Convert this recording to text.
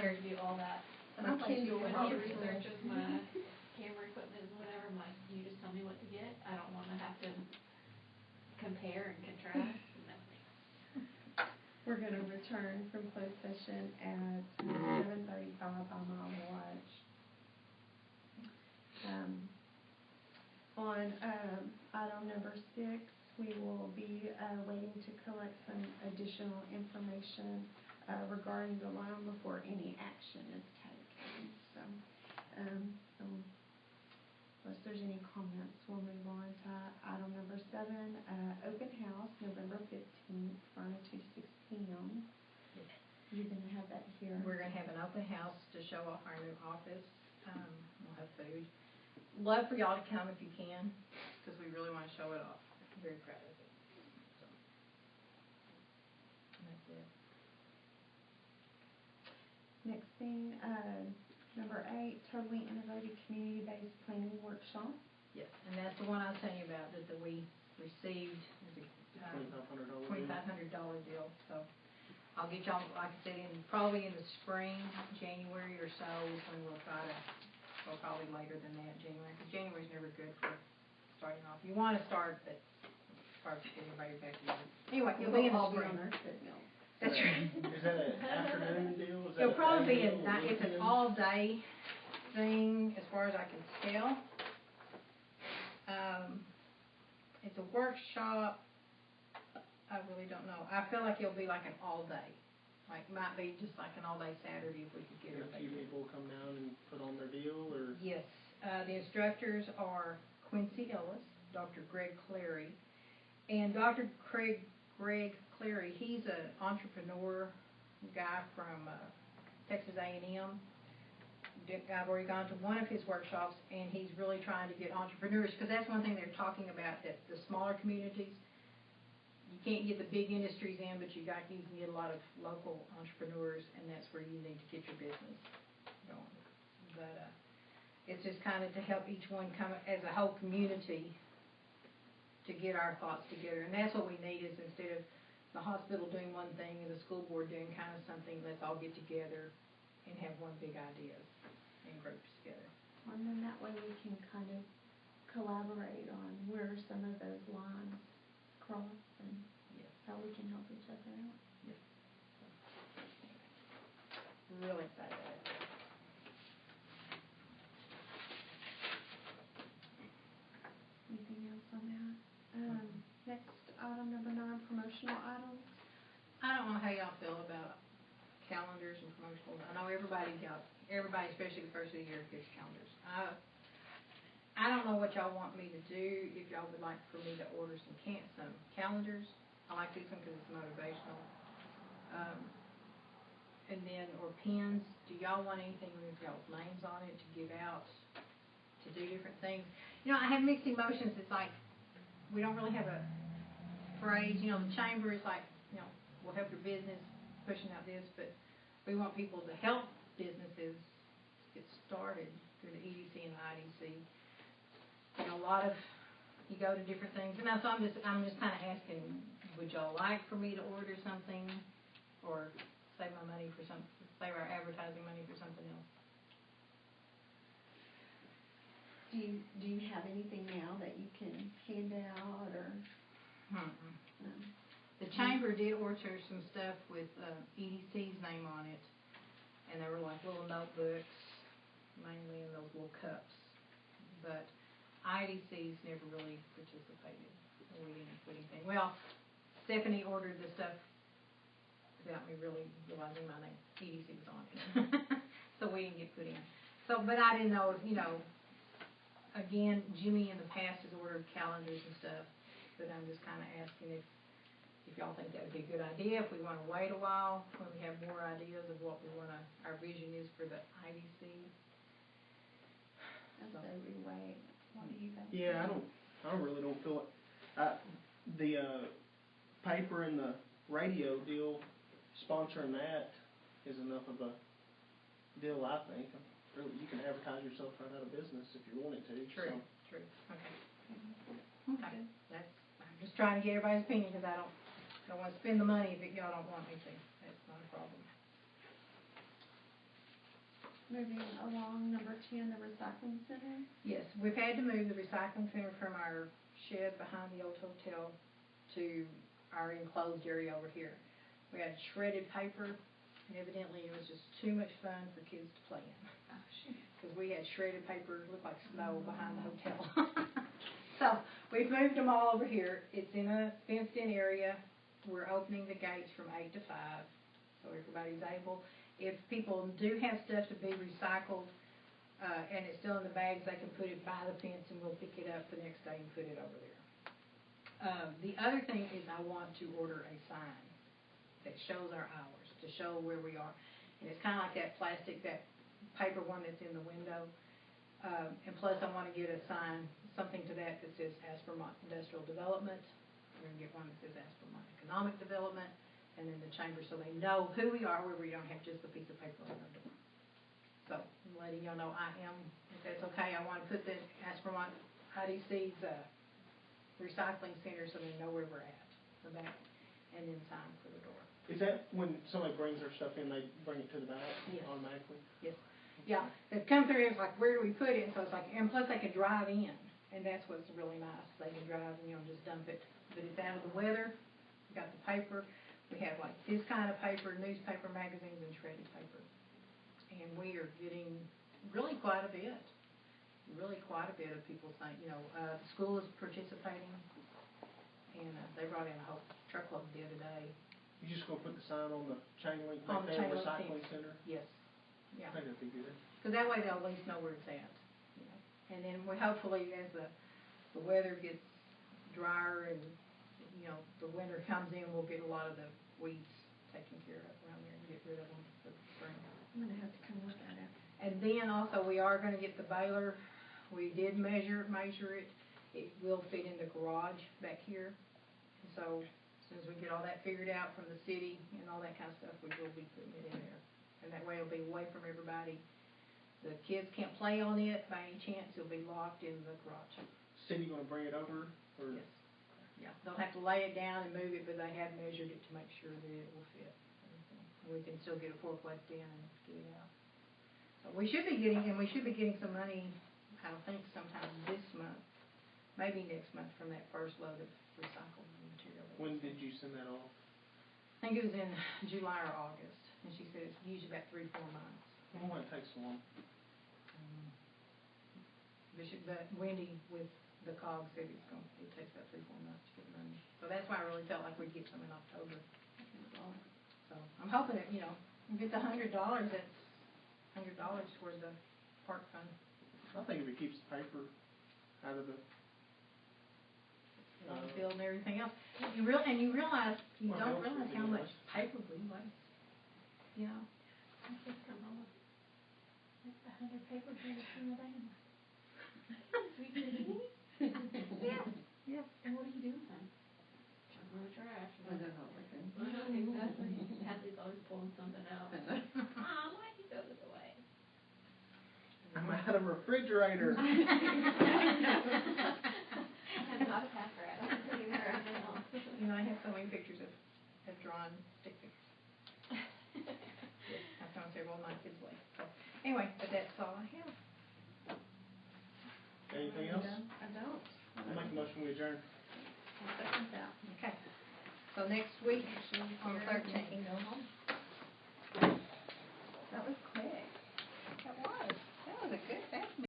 here to do all that. But I'm like, when he researches my camera equipment and whatever, I'm like, you just tell me what to get. I don't want to have to compare and contrast. No. We're going to return from closed session at 7:35 on my watch. On item number 6, we will be waiting to collect some additional information regarding the loan before any action is taken. So, unless there's any comments, we'll move on to item number 7, open house, November 15th from 2 to 6 p.m. You're going to have that here. We're going to have an open house to show off our new office. We'll have food. Love for y'all to come if you can, because we really want to show it off. I'm very proud of it. So, that's it. Next thing, number 8, totally innovative community-based planning workshop. Yes, and that's the one I was telling you about that we received. $2,500 deal. So I'll get y'all, like I said, probably in the spring, January or so, is when we'll try to. Or probably later than that, January, because January's never good for starting off. You want to start, but it's hard to get everybody back together. Anyway, you'll be in the spring. That's right. Is that an afternoon deal? It'll probably be it's an all-day thing, as far as I can tell. It's a workshop. I really don't know. I feel like it'll be like an all-day. Like, might be just like an all-day Saturday if we could get everybody. A few people come down and put on their deal, or? Yes. The instructors are Quincy Ellis, Dr. Greg Clary, and Dr. Greg Clary, he's an entrepreneur guy from Texas A&M. I've already gone to one of his workshops, and he's really trying to get entrepreneurs, because that's one thing they're talking about, that the smaller communities, you can't get the big industries in, but you can get a lot of local entrepreneurs, and that's where you need to get your business going. But it's just kind of to help each one come as a whole community to get our thoughts together. And that's what we need, is instead of the hospital doing one thing and the school board doing kind of something, let's all get together and have one big idea and groups together. And then that way we can kind of collaborate on where some of those lines cross and how we can help each other out. Yes. Really excited about it. Anything else on that? Next item, number 9, promotional items. I don't know how y'all feel about calendars and promotional. I know everybody, especially the first of the year, gets calendars. I don't know what y'all want me to do. If y'all would like for me to order some calendars, I like this one because it's motivational. And then, or pins. Do y'all want anything with y'all's names on it to give out, to do different things? You know, I have mixed emotions. It's like, we don't really have a phrase. You know, the chamber is like, you know, we'll help your business, pushing out this, but we want people to help businesses get started through the EDC and the IDC. You know, a lot of, you go to different things, and so I'm just kind of asking, would y'all like for me to order something, or save my money for something, save our advertising money for something else? Do you have anything now that you can hand out, or? No. The chamber did order some stuff with EDC's name on it, and they were like little notebooks, mainly in those little cups. But IDC's never really participated. We didn't put anything. Well, Stephanie ordered the stuff without me really realizing my name. EDC was on it. So we didn't get put in. So, but I didn't know if, you know, again, Jimmy in the past has ordered calendars and stuff, but I'm just kind of asking if y'all think that would be a good idea, if we want to wait a while when we have more ideas of what we want to, our vision is for the IDC. So we wait. What do you think? Yeah, I really don't feel it. The paper and the radio deal, sponsoring that is enough of a deal, I think. Really, you can advertise yourself right out of business if you wanted to. True, so. True. Okay. Okay. I'm just trying to get everybody's opinion, because I don't want to spend the money if y'all don't want me to. That's not a problem. moving along, number 10, the recycling center. Yes, we've had to move the recycling center from our shed behind the old hotel to our enclosed area over here. We had shredded paper, and evidently it was just too much fun for kids to play in. Because we had shredded paper, looked like snow behind the hotel. So, we've moved them all over here. It's in a fenced-in area. We're opening the gates from 8 to 5, so everybody's able. If people do have stuff to be recycled, and it's still in the bags, they can put it by the fence and we'll pick it up the next day and put it over there. The other thing is I want to order a sign that shows our hours, to show where we are. And it's kind of like that plastic, that paper one that's in the window. And plus I want to get a sign, something to that says Aspermont Industrial Development. We're going to get one that says Aspermont Economic Development, and then the chamber, so they know who we are, where we don't have just a piece of paper on our door. So, I'm letting y'all know I am, if that's okay, I want to put the Aspermont IDC's recycling center so they know where we're at, the back, and then sign for the door. Is that when somebody brings their stuff in, they bring it to the back Yes. automatically? Yes. Yeah, they've come through, it's like, where do we put it? So it's like, and plus they can drive in, and that's what's really nice. They can drive and, just dump it. But it's out of the weather, we got the paper, we have like this kind of paper, newspaper, magazines, and shredded paper. And we are getting really quite a bit of people saying, the school is participating, and they brought in a whole truckload the other day. You just gonna put the sign on the chain link On back the there, chain link recycling fence. center? Yes, yeah. I think that'd be good. Because that way they'll at least know where it's at. And then we hopefully, as the weather gets drier and, the winter comes in, we'll get a lot of the weeds taken care of around there and get rid of them for the spring. I'm going to have to come look at it. And then also we are going to get the baler. We did measure it. It will fit in the garage back here. And so as soon as we get all that figured out from the city and all that kind of stuff, we will be putting it in there. And that way it'll be away from everybody. The kids can't play on it by any chance. It'll be locked in the garage. City gonna bring it over, or? Yes. Yeah, they'll have to lay it down and move it, but they have measured it to make sure that it will fit. And we can still get a forklift in and get it out. So we should be getting some money, I think sometime this month, maybe next month, from that first load of recycled material. When did you send that off? I think it was in July or August, and she said it's usually about 3-4 months. Why it takes so long? But Wendy with the COG said it takes about 3-4 months to get money. So that's why I really felt like we'd get some in October. So I'm hoping that, we get the $100, that's $100 toward the park fund. I think if it keeps the paper out of the Bill and everything else. You realize you Well, don't else realize would how be much paper we waste. I just don't know what, like 100 papers in a single day. Yes. And what do you do with them? Chuck them in the trash. I don't know, I think. Exactly. Hadley's always pulling something out. Mom, why'd you throw this away? I'm out of refrigerator. I'm not a pack rat. I'm pretty rare now. I have so many pictures of drawn stick figures. I found several of my kids' way. So, anyway, but that's all I have. Anything else? I don't. I'll make a motion we adjourn. I'll second that. Okay. So next week, on the 13th,